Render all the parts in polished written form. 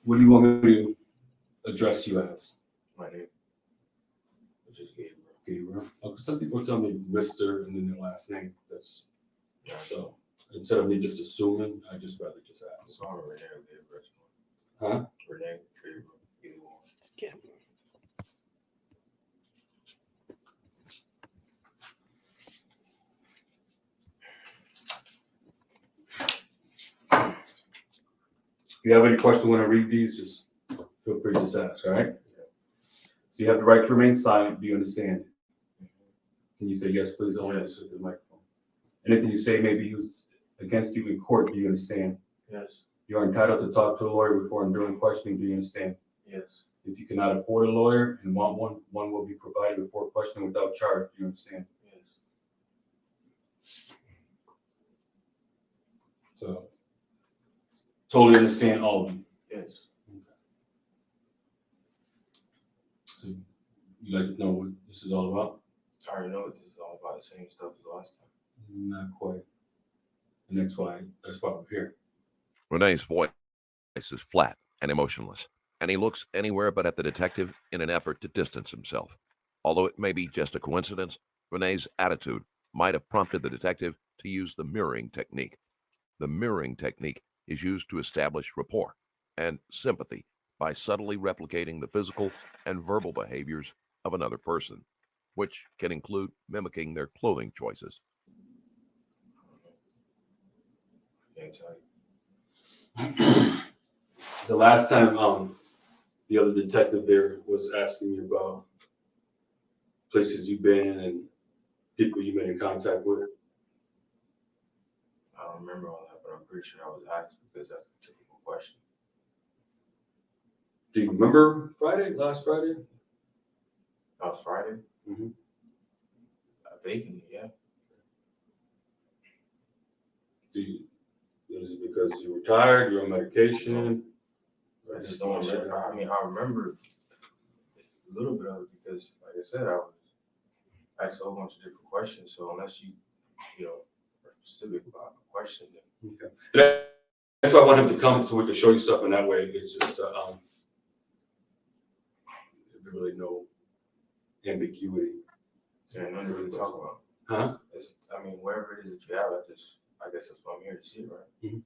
What do you want me to address you as? My name. Which is Gabriel. Gabriel. Okay, some people tell me Mr. and then their last name. That's so. Instead of me just assuming, I just rather just ask. Sorry, Renee or Gabriel. Huh? Renee, Gabriel, either one. Skip. If you have any question when I read these, just feel free to just ask, all right? So you have the right to remain silent. Do you understand? Can you say yes, please? Only yes to the microphone. Anything you say may be used against you in court. Do you understand? Yes. You are entitled to talk to a lawyer before and during questioning. Do you understand? Yes. If you cannot afford a lawyer and want one, one will be provided before questioning without charge. Do you understand? Yes. So, totally understand all of them. Yes. So, you like to know what this is all about? I already know this is all about the same stuff as last time. Not quite. And that's why we're here. Renee's voice is flat and emotionless, and he looks anywhere but at the detective in an effort to distance himself. Although it may be just a coincidence, Renee's attitude might have prompted the detective to use the mirroring technique. The mirroring technique is used to establish rapport and sympathy by subtly replicating the physical and verbal behaviors of another person, which can include mimicking their clothing choices. Can't tell you. The last time the other detective there was asking you about places you've been and people you've been in contact with. I don't remember all that, but I'm pretty sure I was asked because that's the typical question. Do you remember last Friday? Last Friday? Mm-hmm. Vaguely, yeah. Is it because you were tired, you're on medication? I just don't remember. I mean, I remember a little bit of it because, like I said, I was asked a whole bunch of different questions. So unless you are specific about the question, then Okay. That's why I want him to come so we can show you stuff in that way. It's just there's really no ambiguity. yeah, nothing to really talk about. Huh? I mean, wherever it is that you have, I guess that's what I'm here to see, right? Mm-hmm.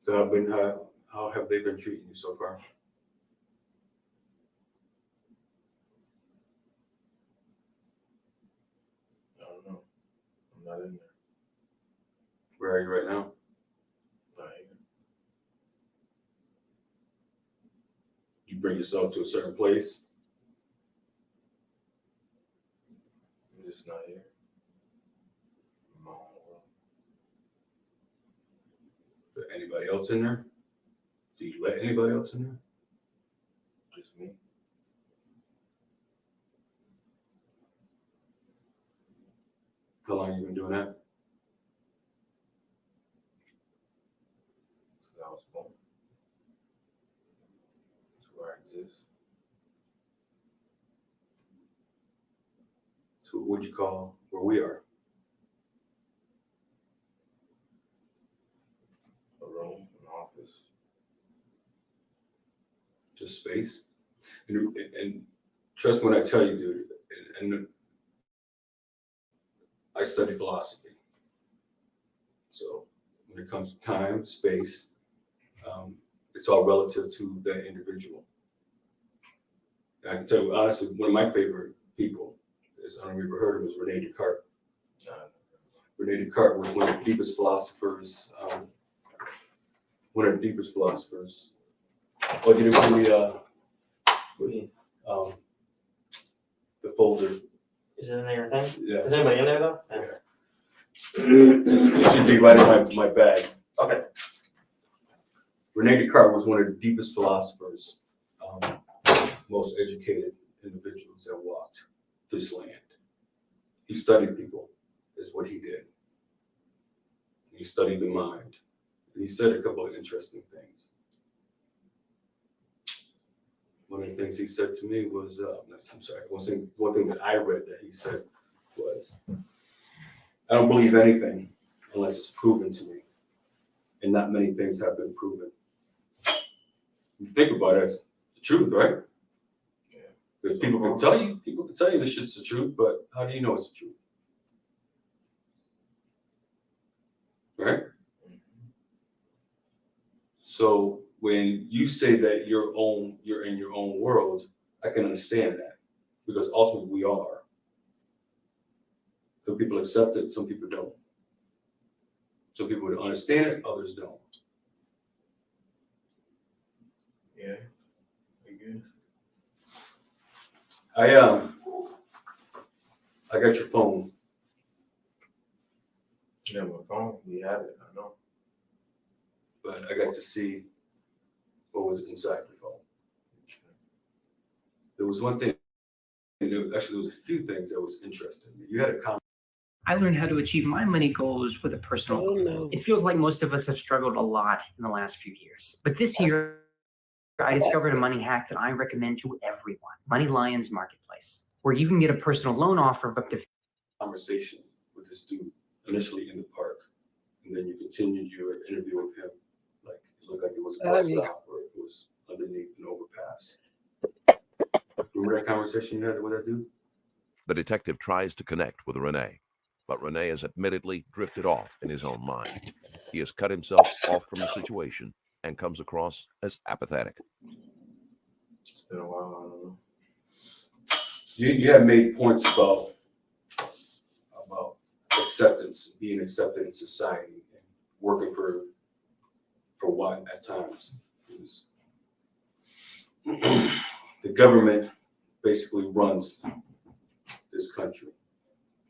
So how have they been treating you so far? I don't know. I'm not in there. Where are you right now? Not here. You bring yourself to a certain place. I'm just not here. I'm in my own world. Is there anybody else in there? Do you let anybody else in there? Just me. How long have you been doing that? Since I was born. That's where I exist. So what would you call where we are? A room, an office. Just space? And trust me when I tell you, dude, and I study philosophy. So when it comes to time, space, it's all relative to that individual. And I can tell you honestly, one of my favorite people is, I don't know if you ever heard of him, is Rene Descartes. Rene Descartes was one of the deepest philosophers. Oh, you didn't put the folder. Is it in there thing? Yeah. Is anybody in there though? Yeah. It should be right in my bag. Okay. Rene Descartes was one of the deepest philosophers, most educated individuals that walked this land. He studied people, is what he did. He studied the mind. He said a couple of interesting things. One of the things he said to me was, I'm sorry, one thing that I read that he said was, I don't believe anything unless it's proven to me. And not many things have been proven. You think about it, it's the truth, right? Yeah. Because people can tell you this shit's the truth, but how do you know it's the truth? Right? So when you say that you're in your own world, I can understand that, because ultimately we are. Some people accept it, some people don't. Some people would understand it, others don't. Yeah. I guess. I got your phone. Yeah, my phone, we have it, I know. But I got to see what was inside the phone. There was one thing, there was a few things that was interesting. You had a comment. I learned how to achieve my money goals with a personal loan. It feels like most of us have struggled a lot in the last few years. But this year, I discovered a money hack that I recommend to everyone. Money Lions Marketplace, where you can get a personal loan offer of up to Conversation with this dude initially in the park, and then you continued your interview with him. Like it looked like it was a bus stop or it was underneath an overpass. Remember that conversation you had with that dude? The detective tries to connect with Renee, but Renee has admittedly drifted off in his own mind. He has cut himself off from the situation and comes across as apathetic. It's been a while, I don't know. You have made points about acceptance, being accepted in society, and working for what at times. The government basically runs this country,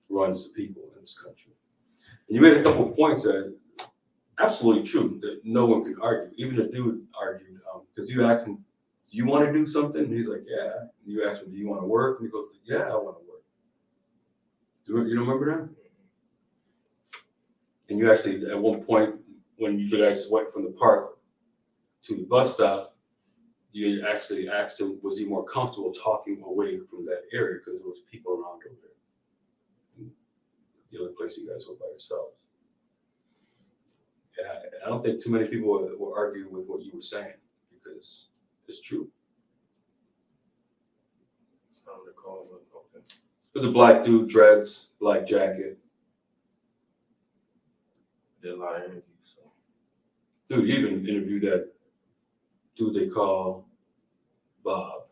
runs the people in this country. And you made a couple of points that are absolutely true, that no one could argue. Even the dude argued, because you asked him, do you want to do something? And he's like, yeah. And you asked him, do you want to work? And he goes, yeah, I want to work. You don't remember that? And you actually, at one point, when you guys went from the park to the bus stop, you actually asked him, was he more comfortable talking away from that area because there was people around over there. And the other place you guys were by yourselves. And I don't think too many people were arguing with what you were saying, because it's true. I don't recall it. Okay. There's a black dude, dreads, black jacket. Did a lot of interviews, so. Dude, you even interviewed that dude they call Bob.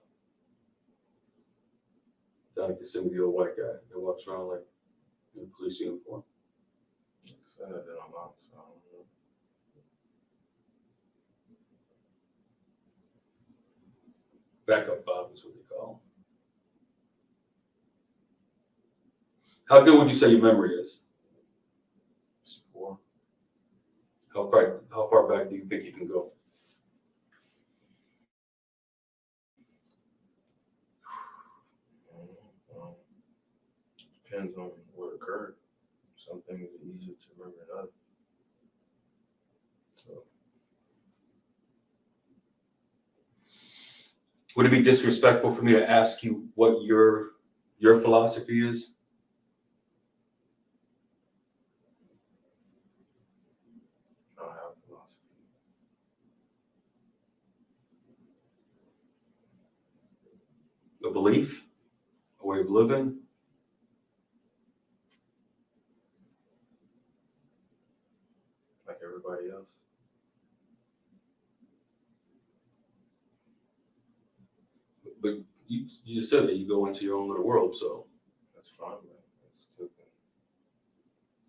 Down at Kissimmee, old white guy that walks around like in a police uniform. Said that I'm out, so I don't know. Backup Bob is what they call him. How good would you say your memory is? It's poor. How far back do you think you can go? Depends on what occurred. Some things are easier to remember than others. So, Would it be disrespectful for me to ask you what your philosophy is? I don't have a philosophy. A belief? A way of living? Like everybody else. But you just said that you go into your own little world, so That's fine, but it's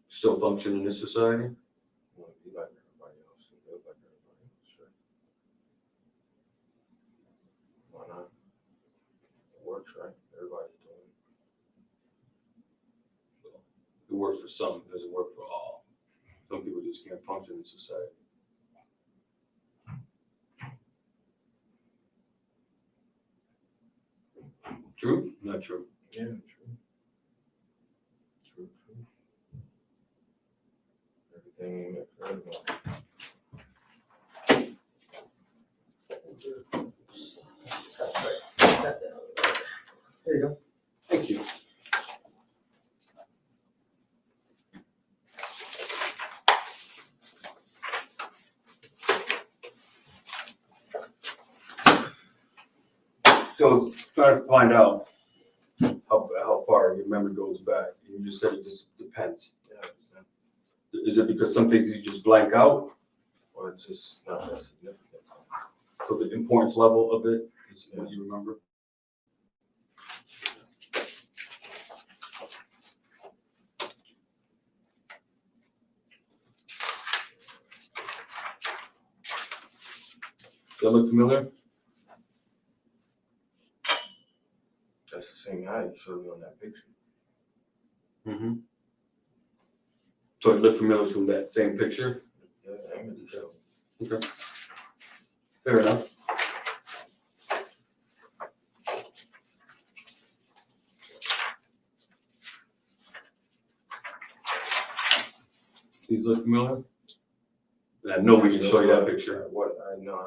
still function in this society? want to be like everybody else and live like everybody else. Sure. Why not? It works, right? Everybody's doing it. It works for some, it doesn't work for all. Some people just can't function in society. True? Not true. Yeah, true. True. Everything ain't meant for everyone. There you go. Thank you. So I was trying to find out how far your memory goes back. You just said it just depends. Yeah, Is it because some things you just blank out? or it's just not that significant. So the importance level of it is what you remember? Does that look familiar? That's the same guy you showed me on that picture. Mm-hmm. So it looked familiar from that same picture? Yeah, the image you showed me. Okay. Fair enough. These look familiar? And I know we can show you that picture. What I know,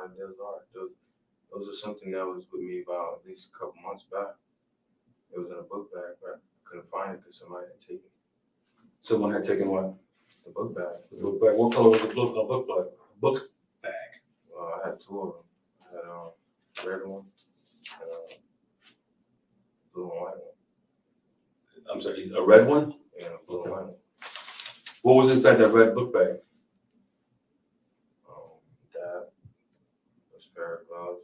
those are something that was with me about at least a couple months back. It was in a book bag, but I couldn't find it because somebody had taken it. Someone had taken what? The book bag. The book bag. What color was the book bag? Book bag. I had two of them. I had a red one and a blue and white one. I'm sorry, a red one? And a blue and white one. What was inside that red book bag? That was a pair of gloves.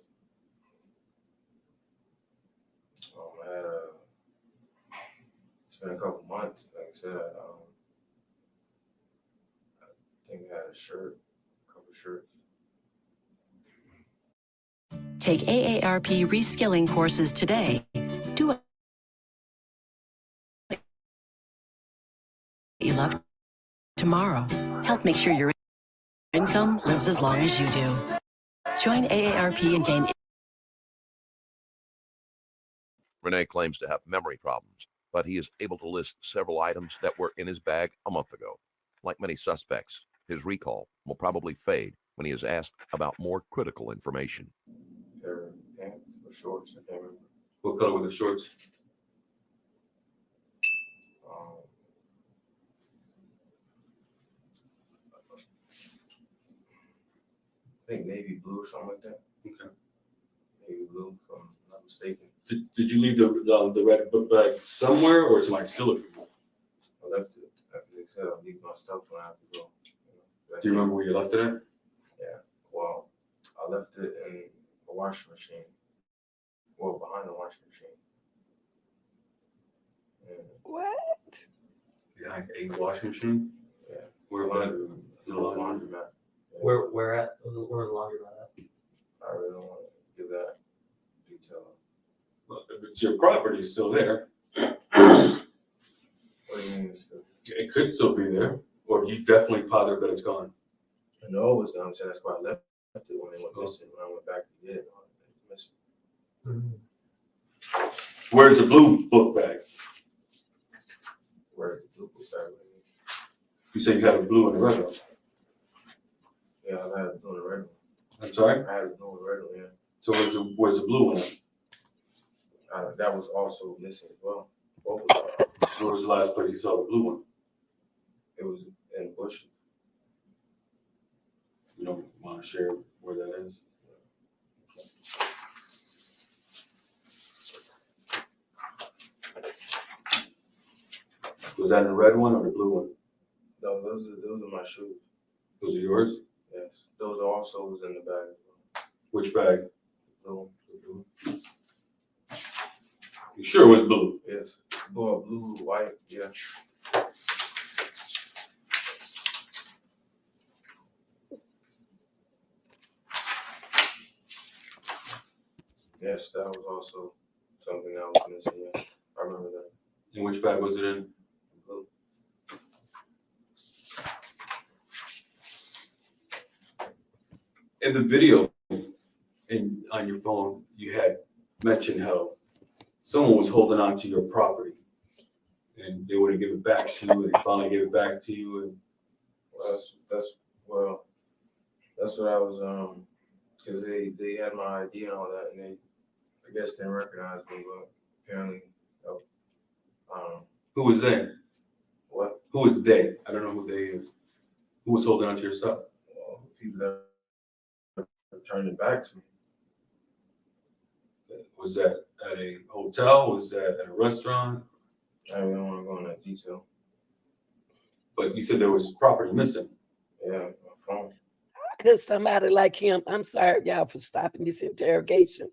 I had it's been a couple months, like I said. I think I had a shirt, a couple shirts. Take AARP reskilling courses today. Do what you love tomorrow. Help make sure your income lives as long as you do. Join AARP and gain. Renee claims to have memory problems, but he is able to list several items that were in his bag a month ago. Like many suspects, his recall will probably fade when he is asked about more critical information. Pair of pants or shorts, I can't remember. What color were the shorts? I think navy blue or something like that. Okay. Navy blue, if I'm not mistaken. Did you leave the red book bag somewhere, or somebody steal it from you? I left it. Like I said, I'll leave my stuff when I have to go. Do you remember where you left it at? Yeah. Well, I left it in a washing machine. Well, behind the washing machine. And What? Behind a washing machine? yeah. Where Laundry, the laundry? laundromat. Yeah. Where's the laundromat at? I really don't want to give that detail. Well, but your property is still there. What do you mean? It could still be there, or you definitely positive that it's gone. I know it was done, so that's why I left it when it went missing. When I went back to get it, it was missing. Where's the blue book bag? Where's the blue book bag? You said you had a blue and a red one. Yeah, I had a blue and a red one. I'm sorry? I had a blue and a red one, yeah. So where's the blue one? That was also missing as well. Both of them. Where was the last place you saw the blue one? It was in Bush. You don't want to share where that is? Was that in the red one or the blue one? No, those are my shoes. Those are yours? Yes, those also was in the bag as well. Which bag? Blue. You sure it was blue? Yes, blue, white. Yeah. Yes, that was also something that was missing. Yeah, I remember that. And which bag was it in? Blue. In the video on your phone, you had mentioned how someone was holding on to your property and they wouldn't give it back to you, and they finally gave it back to you. And Well, that's what I was Because they had my ID and all that, and they, I guess, didn't recognize me, but apparently, I don't know. Who was they? What? Who was they? I don't know who they is. Who was holding onto your stuff? Well, people that turned it back to me. Was that at a hotel? Was that at a restaurant? I don't want to go into detail. But you said there was property missing. Yeah, my phone. How could somebody like him, I'm sorry, y'all, for stopping this interrogation.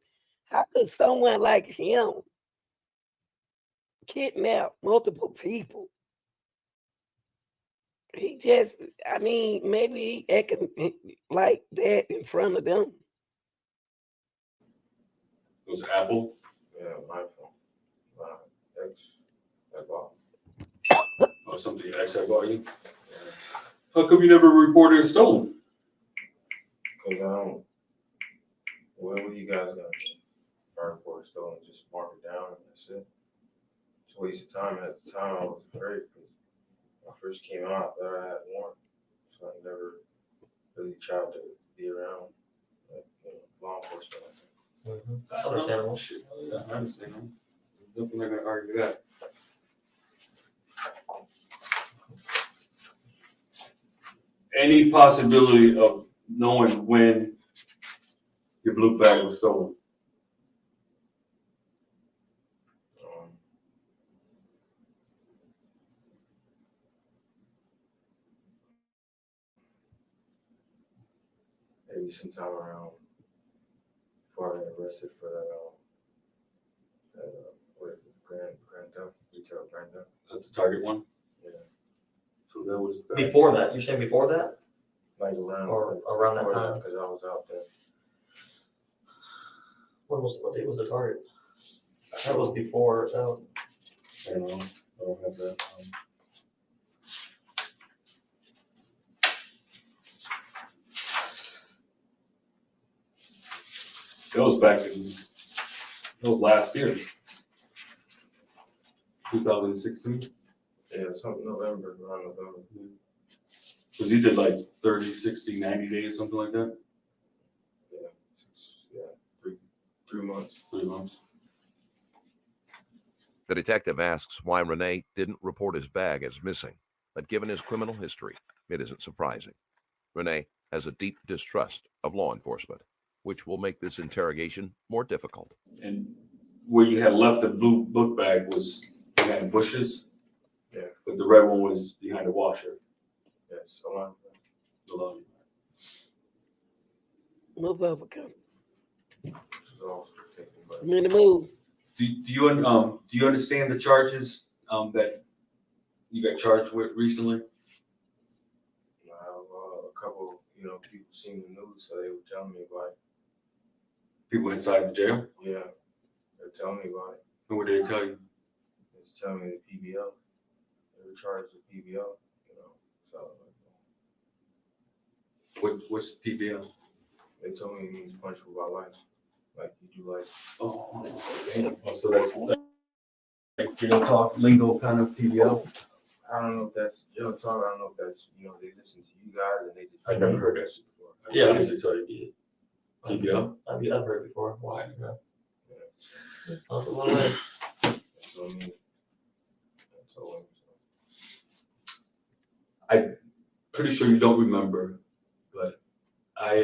How could someone like him kidnap multiple people? He just, I mean, maybe he acting like that in front of them. It was Apple. Yeah, my phone. My ex, that bought. Or something your ex had bought you. How come you never reported it stolen? Because I don't. What are you guys gonna do? If I report it stolen, just mark it down and that's it. It's a waste of time. At the time, I was afraid because when I first came out, I thought I had warrant, so I never really tried to be around like, law enforcement. Understandable. Shit, yeah, I understand. I'm definitely not gonna argue that. Any possibility of knowing when your blue bag was stolen? Maybe sometime around before I got arrested for what is it, grand theft, retail grand theft. That's the target one? Yeah. So that was back. Before that, you're saying before that? Like around Or around that before time? because I was out there. What date was the target? That was before, I don't know. I don't have that. That was back in, that was last year. 2016. Yeah, something November, around November. Because you did like 30, 60, 90 days, something like that? Yeah, 3 months. 3 months. The detective asks why Rene didn't report his bag as missing, but given his criminal history, it isn't surprising. Rene has a deep distrust of law enforcement, which will make this interrogation more difficult. And where you had left the blue book bag was behind bushes? Yeah. But the red one was behind the washer. Yes, a lot. The laundry. Move over, come. This was also taken by. I'm in the mood. Do you understand the charges that you got charged with recently? I have a couple, people seen the news, so they were telling me about it. People inside the jail? Yeah, they're telling me about it. And what did they tell you? It's telling me the PBL. They were charged with PBL, so What's PBL? they told me it means punishable by life. Like you do like. Oh, so that's like jail talk lingo kind of PBL? I don't know if that's jail talk. I don't know if that's they listen to you guys and they just. I've never heard that before. Yeah. What does it tell you? PBL? I've heard it before. Why? Yeah. That's a little bit. That's what I mean. That's all. I'm pretty sure you don't remember, but I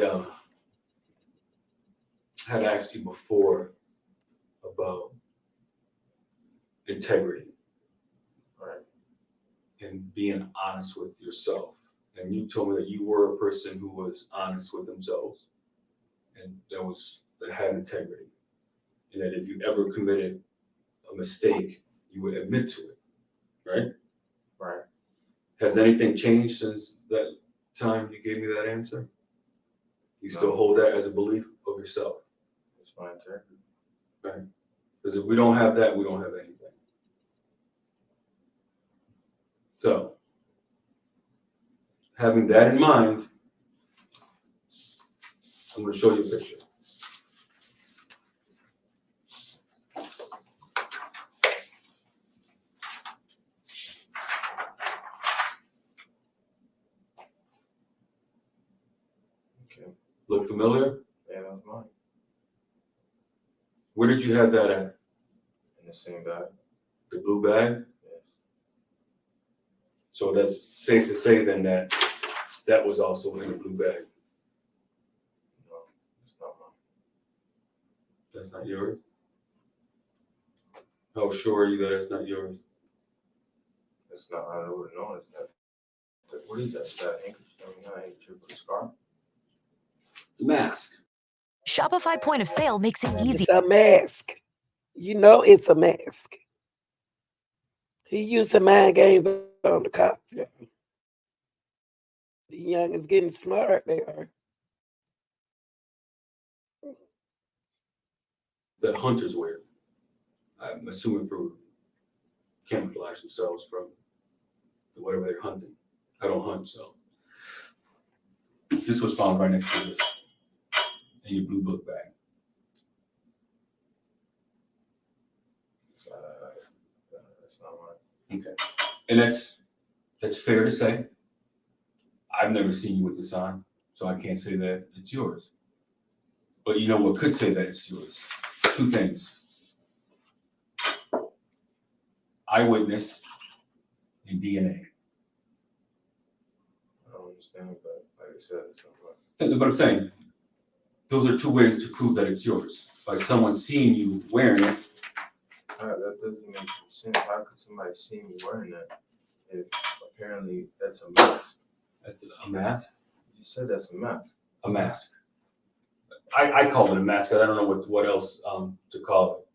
had asked you before about integrity, Right. and being honest with yourself. And you told me that you were a person who was honest with themselves, and that had integrity. And that if you ever committed a mistake, you would admit to it, right? Right. Has anything changed since that time you gave me that answer? You still No. hold that as a belief of yourself? It's my integrity. Right. Because if we don't have that, we don't have anything. So, having that in mind, I'm going to show you a picture. Okay. Look familiar? Yeah. that was mine. Where did you have that at? In the same bag. The blue bag? Yes. So that's safe to say then that that was also in the blue bag. No, it's not mine. That's not yours? How sure are you that it's not yours? That's not, I would have known it's that. What is that? Is that handkerchief? I mean, not a handkerchief, but a scarf? It's a mask. Shopify Point of Sale makes it easy. It's a mask. You know it's a mask. He using mind games on the cop. Yeah. The young is getting smart. They are. That hunters wear. I'm assuming for camouflage themselves from whatever they're hunting. I don't hunt, so. This was found right next to this in your blue book bag. That's not mine. Okay. And that's fair to say. I've never seen you with this on, so I can't say that it's yours. But you know what could say that it's yours? Two things. Eyewitness and DNA. I don't understand, but like I said, it's not mine. But I'm saying, those are two ways to prove that it's yours. By someone seeing you wearing it. That doesn't make sense. How could somebody see me wearing that if apparently that's a mask? That's a mask? You said that's a mask. A mask. I call it a mask. I don't know what else to call it.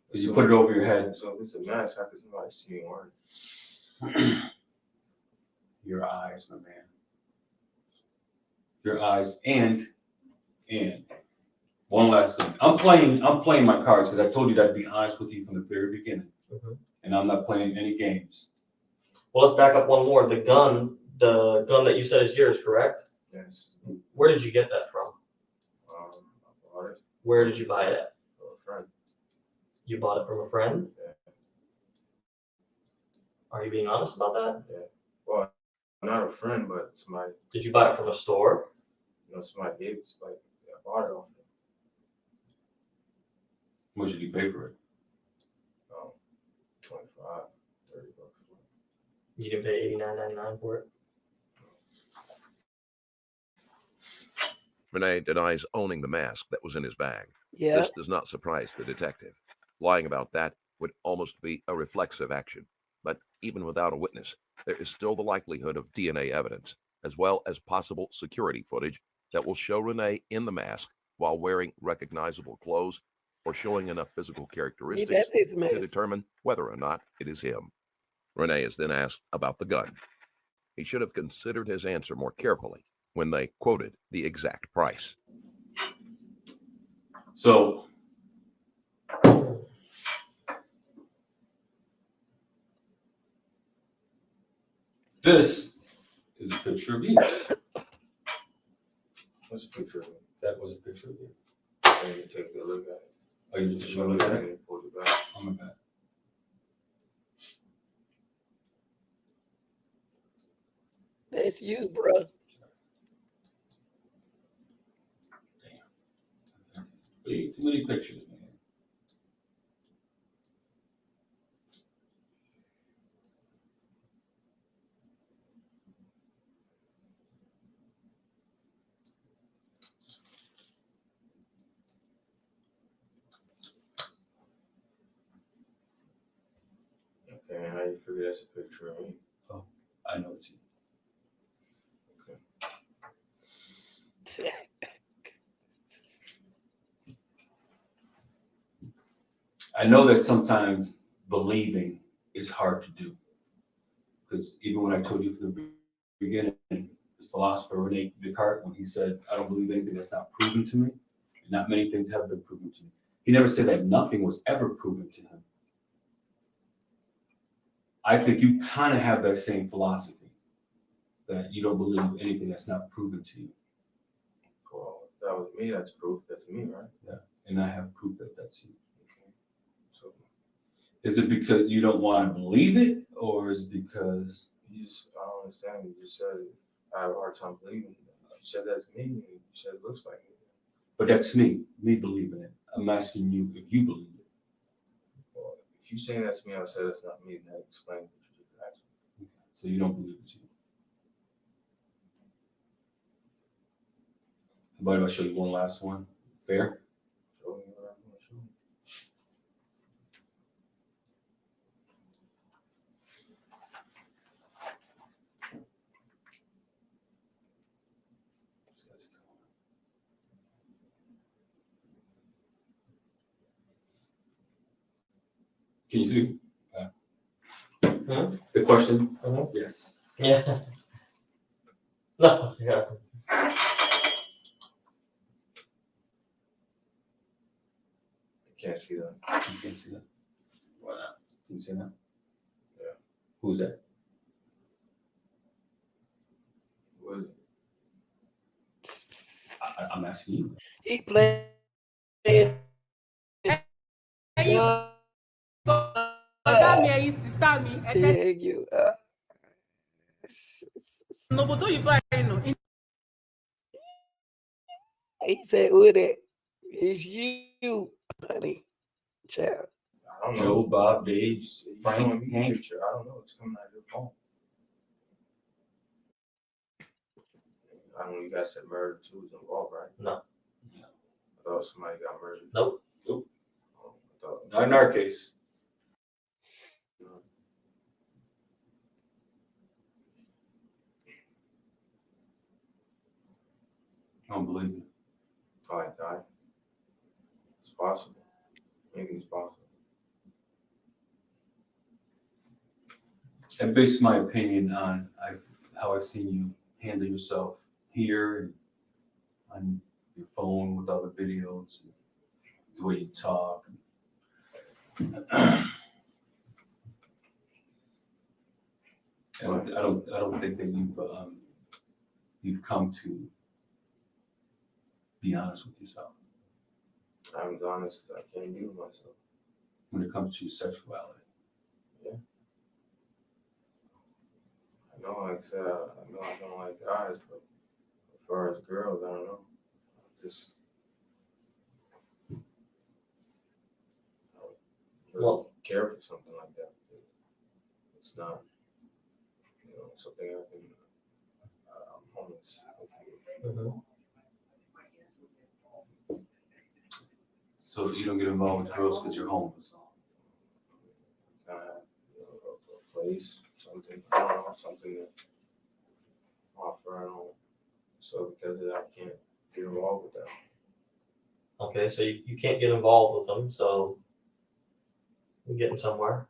Because you put it over your head. So if it's a mask, how could somebody see me wearing it? Your eyes, my man. Your eyes and one last thing. I'm playing my cards because I told you that I'd be honest with you from the very beginning. And I'm not playing any games. Well, let's back up one more. The gun that you said is yours, correct? Yes. Where did you get that from? I bought it Where did you buy it at? from a friend. You bought it from a friend? Yeah. Are you being honest about that? Yeah. Well, not a friend, but somebody, Did you buy it from a store? somebody gave it. Like, I bought it off them. What did you pay for it? 25, 30 bucks. You didn't pay $89.99 for it? Rene denies owning the mask that was in his bag. Yeah. This does not surprise the detective. Lying about that would almost be a reflexive action. But even without a witness, there is still the likelihood of DNA evidence, as well as possible security footage that will show Rene in the mask while wearing recognizable clothes or showing enough physical characteristics That's his to mask. determine whether or not it is him. Rene is then asked about the gun. He should have considered his answer more carefully when they quoted the exact price. So this is a picture of you. What's a picture of it? That was a picture of you. I didn't take a look at it. Oh, you just Just showed look me at that? it and pulled it back. Oh my God. That's you, bro. Too many pictures, man. Okay, and how you figure that's a picture of me? I know it's you. I know that sometimes believing is hard to do. Because even when I told you from the beginning, this philosopher Rene Descartes, when he said, I don't believe anything that's not proven to me, and not many things have been proven to me. He never said that nothing was ever proven to him. I think you kind of have that same philosophy, that you don't believe anything that's not proven to you. Well, if that was me, that's proof that's me, right? Yeah. And I have proof that that's you. Okay. So Is it because you don't want to believe it, or is it because I don't understand. You just said I have a hard time believing. You said that's me, and you said it looks like me. But that's me believing it. I'm asking you if you believe it. Well, if you saying that's me, I said it's not me. Then explain what you just asked me. So you don't believe it's you. How about if I show you one last one? Fair? Show me what I'm gonna show you. Can you see? Hmm? The question? Mhm. Yes. Yeah. No, yeah. I can't see that. You can't see that. Why not? Can you see that? Yeah. Who's that? What is it? I'm asking you. He playing. Yeah, you. He said, "Who that? It's you, honey, child." I don't know. Joe, Bob, Dave, You showing Frank, me the Hank. picture. I don't know. It's coming out of your phone. I don't know. You guys said murder too was involved, right? No. I thought somebody got murdered. Nope. Oh, I thought. Not in our case. I don't believe it. I died. It's possible. Anything's possible. I base my opinion on how I've seen you handle yourself here and on your phone with other videos, and the way you talk. I don't think that you've come to be honest with yourself I'm as honest as I can be with myself. when it comes to your sexuality. I know, like I said, I know I don't like guys, but as far as girls, I don't know. Just I don't really Well- care for something like that. It's not, something I can. I'm homeless. Mhm. So you don't get involved with girls because you're homeless. Kind of, a place, something. I don't know, something that offer. I don't know. So because of that, I can't get involved with that. Okay, so you can't get involved with them, so you're getting somewhere.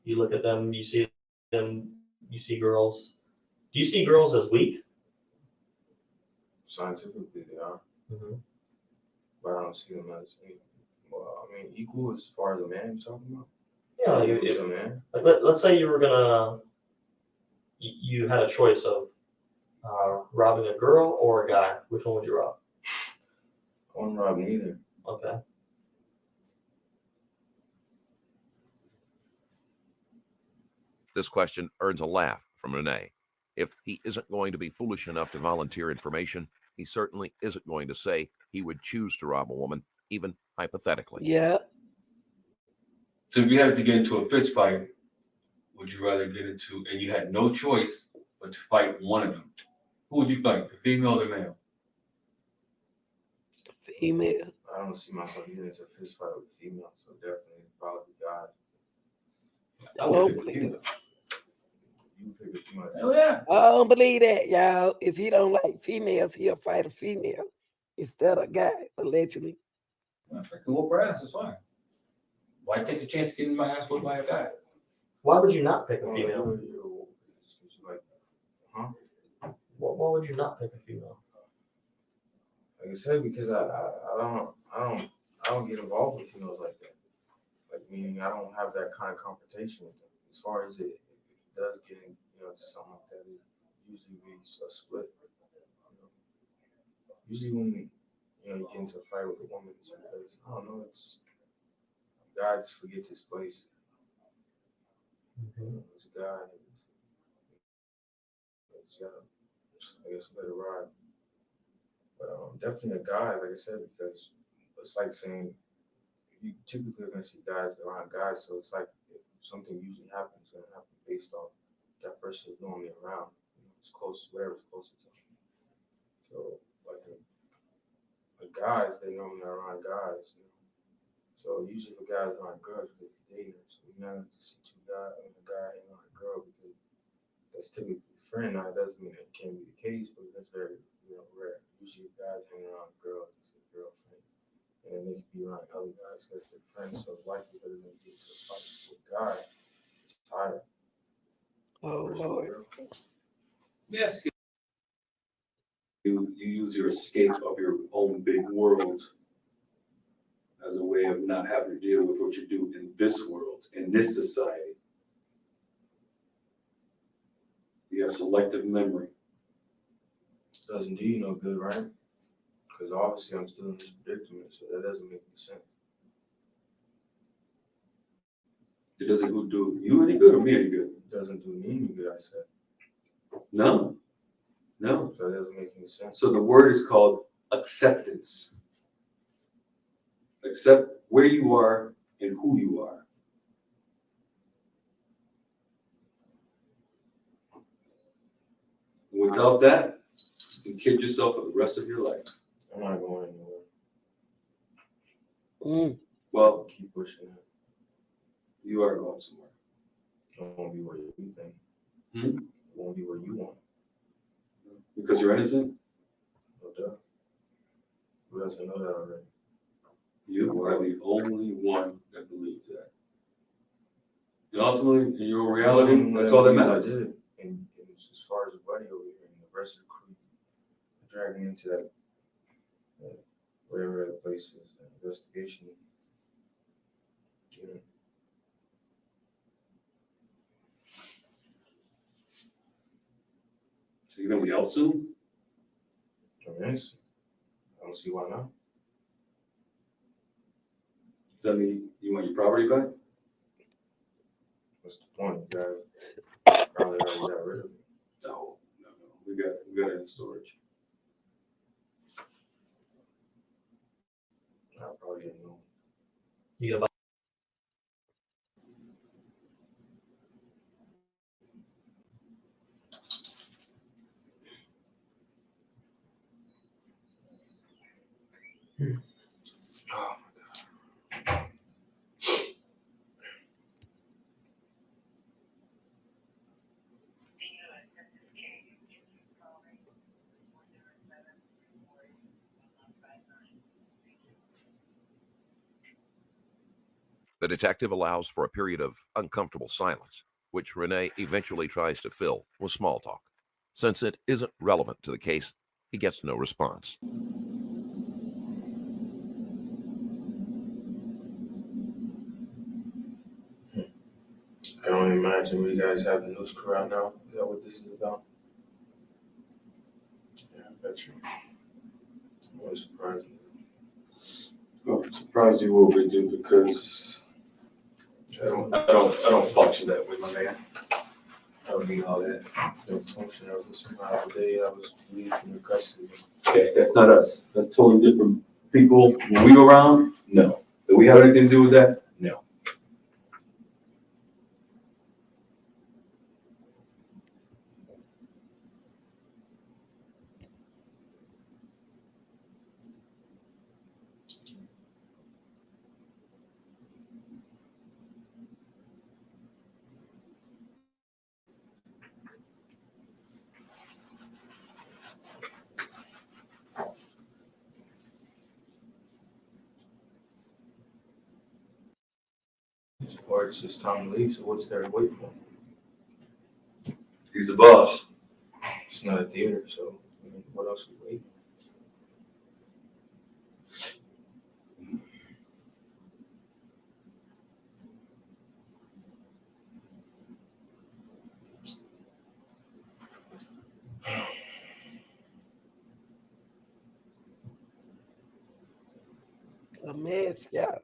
You look at them, you see them, you see girls. Do you see girls as weak? Scientifically, they are, Mm-hmm. but I don't see them as well. I mean, equal as far as a man you're talking about. Yeah, Equal to a man. like let's say you were gonna, you had a choice of robbing a girl or a guy. Which one would you rob? I wouldn't rob neither. Okay. This question earns a laugh from Renee. If he isn't going to be foolish enough to volunteer information, he certainly isn't going to say he would choose to rob a woman, even hypothetically. Yeah. So if you had to get into a fist fight, would you rather get into, and you had no choice but to fight one of them? Who would you fight, the female or the male? Female. I don't see myself getting into a fist fight with females, so definitely probably God. I would Oh, pick the please. female. You pick a female. Hell yeah. I don't believe that, y'all. If he don't like females, he'll fight a female instead of a guy, allegedly. I freaking whoop her ass, that's fine. Why take the chance of getting my ass whooped by a guy? Why would you not pick a Well, female? like, huh? Why would you not pick a female? Like I said, because I don't get involved with females like that. Like meaning I don't have that kind of confrontation with them. As far as it does get to something like that, it usually be a split. Usually when you get into a fight with a woman, it's because I don't know, it's God just forgets his place. It's a guy. It's got, I guess, let it ride. But definitely a guy, like I said, because it's like saying you typically are gonna see guys around guys, so it's like if something usually happens, it's gonna happen based off that person is normally around. You know, it's close, whatever's closest to them. So like the guys, they normally are around guys. You know? So usually for guys around girls, they're dating. So you never see two guys, a guy hanging on a girl because that's typically a friend. Now it doesn't mean it can't be the case, but that's very rare. Usually guys hang around girls, it's a girlfriend. And then they can be around other guys because they're friends. So the likelihood of them getting to a fight with a guy is higher. Oh Lord. Yes. You use your escape of your own big world as a way of not having to deal with what you do in this world, in this society. You have selective memory. Doesn't do you no good, right? Because obviously I'm still in this predicament, so that doesn't make any sense. It doesn't do you any good or me any good. It doesn't do me any good, I said. No. No. So that doesn't make any sense. So the word is called acceptance. Accept where you are and who you are. Without that, you kid yourself for the rest of your life. I'm not going anywhere. Well, Keep pushing it. you are going somewhere. It won't be where you think. Hmm? It won't be where you want. Because you're innocent? No doubt. Who doesn't know that already? You are the only one that believes that. And ultimately, in your reality, that's all that matters. I did. And as far as the buddy over here and the rest of the crew, dragging into that, whatever that place is, investigation. You know, So you're going to be out soon? yes. I don't see why not. Does that mean you want your property back? What's the point? You guys probably already got rid of it. No. We got it in storage. I probably didn't know. You gonna buy? Oh, The detective allows for a period of uncomfortable silence, which Renee eventually tries to fill with small talk. Since it isn't relevant to the case, he gets no response. I can only imagine we guys have the news crew out now. Is that what this is about? Yeah, I bet you. I'm really surprised. Well, I'm surprised you will be, dude, because I don't function that way, my man. I don't need all that. Don't function. I was listening the other day. I was leaving from the custody. Okay, that's not us. That's totally different people. When we go around, no. Do we have anything to do with that? No. Or it's just time to leave. So what's there to wait for? He's the boss. It's not a theater, so I mean, what else are we waiting? A mess, y'all.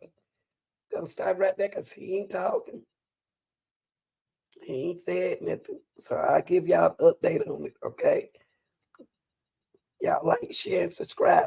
Gonna stop right there because he ain't talking. He ain't said nothing. So I'll give y'all an update on it, okay? Y'all like, share, and subscribe.